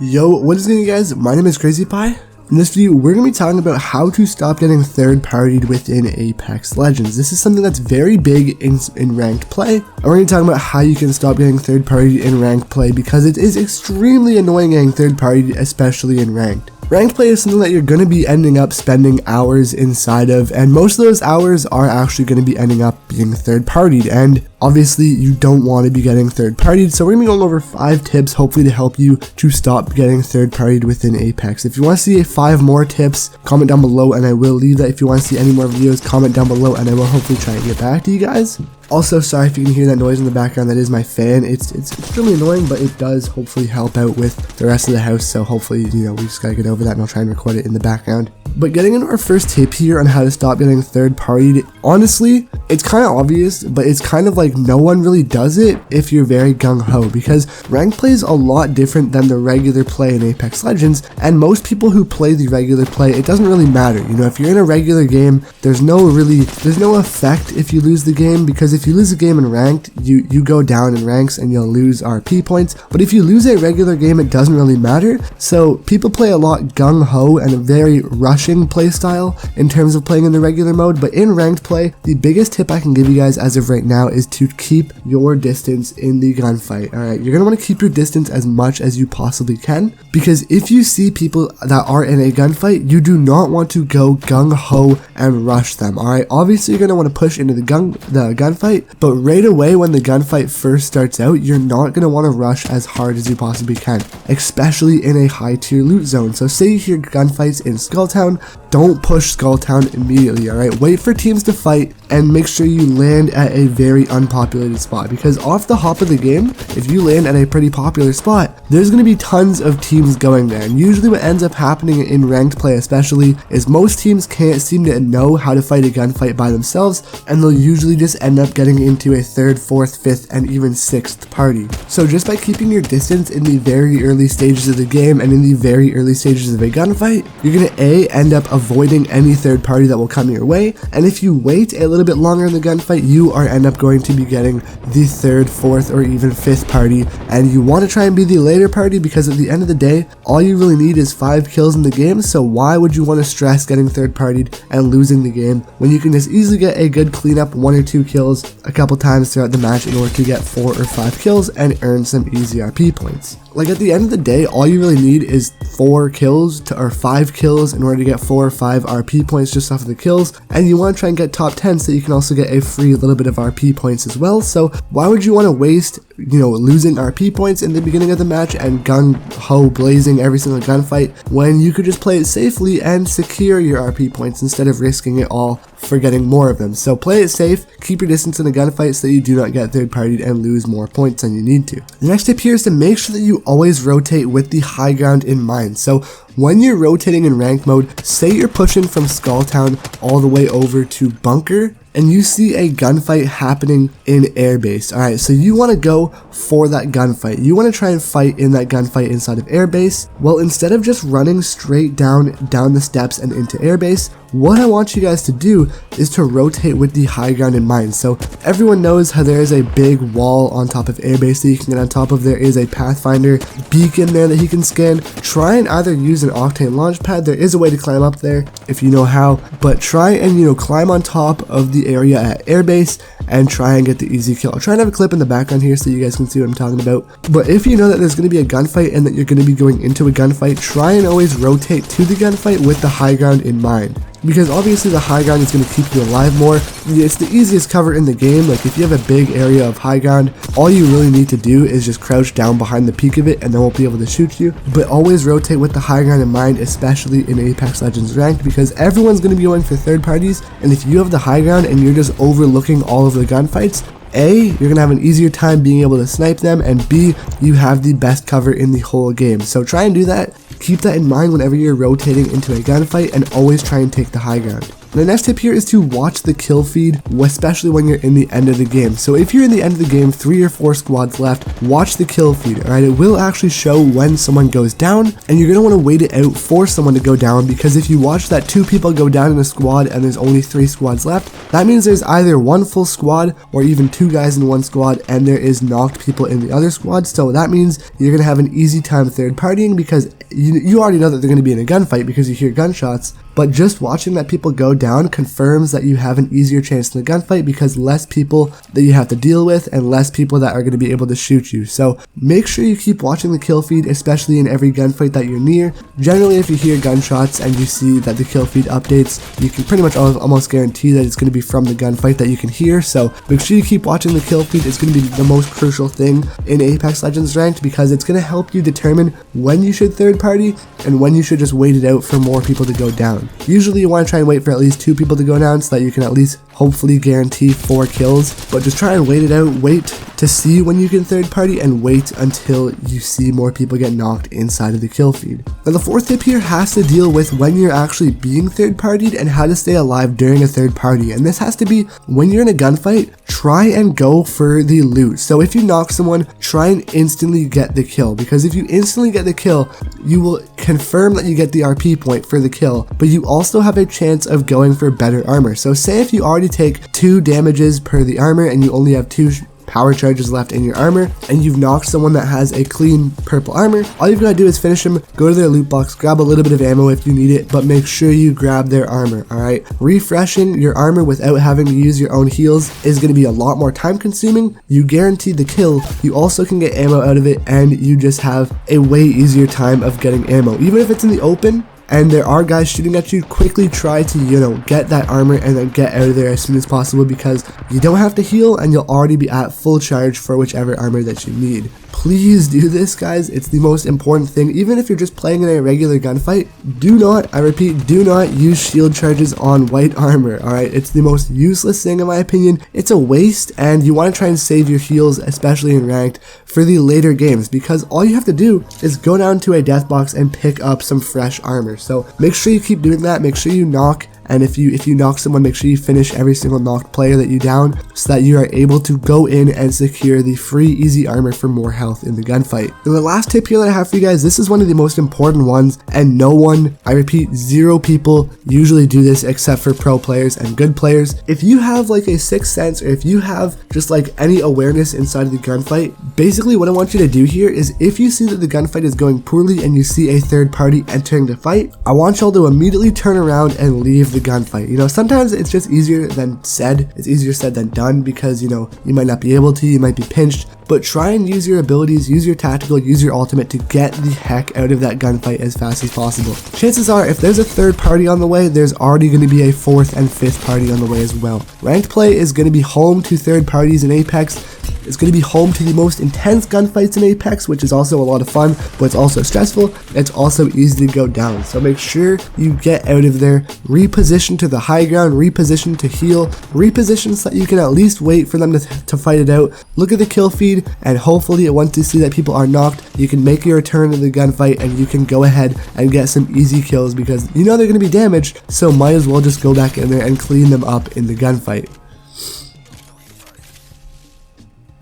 Yo, what is going on, guys? My name is Crazy Pie. In this video, we're going to be talking about how to stop getting third-partied within Apex Legends. This is something that's very big in ranked play. And we're going to talk about how you can stop getting third-partied in ranked play because it is extremely annoying getting third-partied, especially in ranked. Ranked play is something that you're going to be ending up spending hours inside of, and most of those hours are actually going to be ending up being third-partied, and obviously you don't want to be getting third-partied, so we're going to be going over 5 tips hopefully to help you to stop getting third-partied within Apex. If you want to see 5 more tips, comment down below and I will leave that. If you want to see any more videos, comment down below and I will hopefully try and get back to you guys. Also, sorry if you can hear that noise in the background, that is my fan. It's extremely annoying, but it does hopefully help out with the rest of the house, so hopefully, we just gotta get over that and I'll try and record it in the background. But getting into our first tip here on how to stop getting third-partied, honestly, it's kind of obvious, but it's kind of like no one really does it if you're very gung-ho, because ranked play is a lot different than the regular play in Apex Legends, and most people who play the regular play, it doesn't really matter. If you're in a regular game, there's no effect if you lose the game, because if you lose a game in ranked, you go down in ranks and you'll lose RP points, but if you lose a regular game, it doesn't really matter. So people play a lot gung-ho and a very rushing play style in terms of playing in the regular mode, but in ranked play, the biggest tip I can give you guys as of right now is to keep your distance in the gunfight. Alright, you're going to want to keep your distance as much as you possibly can, because if you see people that are in a gunfight, you do not want to go gung-ho and rush them. Alright, obviously you're going to want to push into the gunfight, but right away when the gunfight first starts out, you're not going to want to rush as hard as you possibly can, especially in a high tier loot zone. So say you hear gunfights in Skulltown, don't push Skulltown immediately, alright? Wait for teams to fight and make sure you land at a very unpopulated spot, because off the hop of the game, if you land at a pretty popular spot, there's going to be tons of teams going there, and usually what ends up happening in ranked play especially is most teams can't seem to know how to fight a gunfight by themselves, and they'll usually just end up getting into a 3rd, 4th, 5th, and even 6th party. So just by keeping your distance in the very early stages of the game and in the very early stages of a gunfight, you're going to end up avoiding any third party that will come your way, and if you wait a little bit longer in the gunfight, you end up going to be getting the 3rd, 4th, or even 5th party, and you want to try and be the later party, because at the end of the day, all you really need is 5 kills in the game, so why would you want to stress getting third partied and losing the game when you can just easily get a good cleanup 1 or 2 kills a couple times throughout the match in order to get 4 or 5 kills and earn some easy RP points. Like, at the end of the day, all you really need is 4 kills or 5 kills in order to get 4 or 5 RP points just off of the kills, and you want to try and get top 10 so you can also get a free little bit of RP points as well. So why would you want to waste losing RP points in the beginning of the match and gung-ho blazing every single gunfight when you could just play it safely and secure your RP points instead of risking it all for getting more of them? So play it safe, keep your distance in a gunfight so that you do not get third-partied and lose more points than you need to. The next tip here is to make sure that you always rotate with the high ground in mind. So when you're rotating in ranked mode, say you're pushing from Skulltown all the way over to Bunker, and you see a gunfight happening in airbase. Alright, so you want to go for that gunfight. You want to try and fight in that gunfight inside of airbase. Well, instead of just running straight down the steps and into airbase, what I want you guys to do is to rotate with the high ground in mind. So everyone knows how there is a big wall on top of airbase that you can get on top of. There is a Pathfinder beacon there that you can scan. Try and either use an Octane launch pad. There is a way to climb up there if you know how, but try and climb on top of the area at airbase and try and get the easy kill. I'll try and have a clip in the background here so you guys can see what I'm talking about. But if you know that there's going to be a gunfight and that you're going to be going into a gunfight, try and always rotate to the gunfight with the high ground in mind, because obviously the high ground is going to keep you alive more. It's the easiest cover in the game. Like, if you have a big area of high ground, all you really need to do is just crouch down behind the peak of it and they won't be able to shoot you. But always rotate with the high ground in mind, especially in Apex Legends Ranked, because everyone's going to be going for third parties, and if you have the high ground and you're just overlooking all of the gunfights, A, you're going to have an easier time being able to snipe them, and B, you have the best cover in the whole game. So try and do that. Keep that in mind whenever you're rotating into a gunfight, and always try and take the high ground. The next tip here is to watch the kill feed, especially when you're in the end of the game. So if you're in the end of the game, 3 or 4 squads left, watch the kill feed, alright? It will actually show when someone goes down, and you're going to want to wait it out for someone to go down, because if you watch that 2 people go down in a squad and there's only 3 squads left, that means there's either 1 full squad or even 2 guys in 1 squad and there is knocked people in the other squad. So that means you're going to have an easy time third partying, because you already know that they're going to be in a gunfight because you hear gunshots. But just watching that people go down confirms that you have an easier chance in the gunfight, because less people that you have to deal with and less people that are going to be able to shoot you. So make sure you keep watching the kill feed, especially in every gunfight that you're near. Generally, if you hear gunshots and you see that the kill feed updates, you can pretty much almost guarantee that it's going to be from the gunfight that you can hear. So make sure you keep watching the kill feed. It's going to be the most crucial thing in Apex Legends Ranked, because it's going to help you determine when you should third party and when you should just wait it out for more people to go down. Usually you want to try and wait for at least 2 people to go down so that you can at least hopefully guarantee 4 kills, but just try and wait it out, wait to see when you can third party, and wait until you see more people get knocked inside of the kill feed. Now the 4th tip here has to deal with when you're actually being third partied and how to stay alive during a third party, and this has to be when you're in a gunfight, try and go for the loot. So if you knock someone, try and instantly get the kill, because if you instantly get the kill, you will confirm that you get the RP point for the kill, but you also have a chance of going for better armor. So say if you already take 2 damages per the armor and you only have 2 power charges left in your armor, and you've knocked someone that has a clean purple armor, all you've got to do is finish them, go to their loot box, grab a little bit of ammo if you need it, but make sure you grab their armor, alright? Refreshing your armor without having to use your own heals is going to be a lot more time consuming. You guarantee the kill, you also can get ammo out of it, and you just have a way easier time of getting ammo. Even if it's in the open and there are guys shooting at you, quickly try to, get that armor and then get out of there as soon as possible, because you don't have to heal and you'll already be at full charge for whichever armor that you need. Please do this, guys. It's the most important thing. Even if you're just playing in a regular gunfight, do not, I repeat, do not use shield charges on white armor, alright? It's the most useless thing in my opinion. It's a waste, and you want to try and save your heals, especially in ranked, for the later games, because all you have to do is go down to a death box and pick up some fresh armor. So make sure you keep doing that. Make sure you knock, and if you knock someone, make sure you finish every single knocked player that you down, so that you are able to go in and secure the free easy armor for more health in the gunfight. And the last tip here that I have for you guys, this is one of the most important ones, and no one, I repeat, 0 people usually do this except for pro players and good players. If you have like a 6th sense, or if you have just like any awareness inside of the gunfight, basically what I want you to do here is, if you see that the gunfight is going poorly and you see a third party entering the fight, I want y'all to immediately turn around and leave the gunfight. Sometimes it's just easier than said. It's easier said than done, because you might not be able to, you might be pinched, but try and use your abilities, use your tactical, use your ultimate to get the heck out of that gunfight as fast as possible. Chances are, if there's a third party on the way, there's already going to be a 4th and 5th party on the way as well. Ranked play is going to be home to third parties in Apex. It's going to be home to the most intense gunfights in Apex, which is also a lot of fun, but it's also stressful. It's also easy to go down. So make sure you get out of there, reposition to the high ground, reposition to heal, reposition so that you can at least wait for them to fight it out. Look at the kill feed, and hopefully once you see that people are knocked, you can make your return to the gunfight and you can go ahead and get some easy kills, because they're going to be damaged, so might as well just go back in there and clean them up in the gunfight.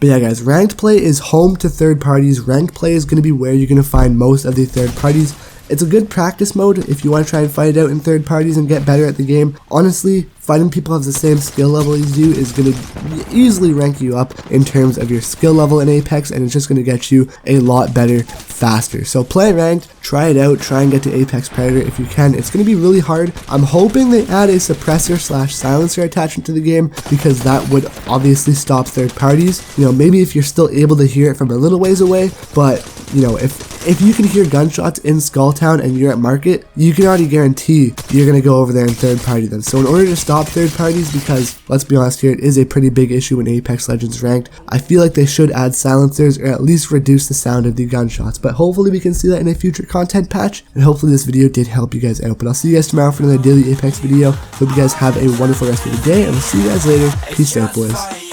But yeah, guys, ranked play is home to third parties. Ranked play is going to be where you're going to find most of the third parties. It's a good practice mode if you want to try and fight it out in third parties and get better at the game. Honestly, finding people who have the same skill level as you is going to easily rank you up in terms of your skill level in Apex, and it's just going to get you a lot better faster. So play ranked, try it out, try and get to Apex Predator if you can. It's going to be really hard. I'm hoping they add a suppressor / silencer attachment to the game, because that would obviously stop third parties. Maybe if you're still able to hear it from a little ways away, but if you can hear gunshots in Skulltown and you're at Market, you can already guarantee you're going to go over there and third party them. So in order to stop third parties, because let's be honest here, it is a pretty big issue in Apex Legends Ranked, I feel like they should add silencers or at least reduce the sound of the gunshots. But hopefully we can see that in a future content patch, and hopefully this video did help you guys out. But I'll see you guys tomorrow for another daily Apex video. Hope you guys have a wonderful rest of the day, and we'll see you guys later. Peace out, boys.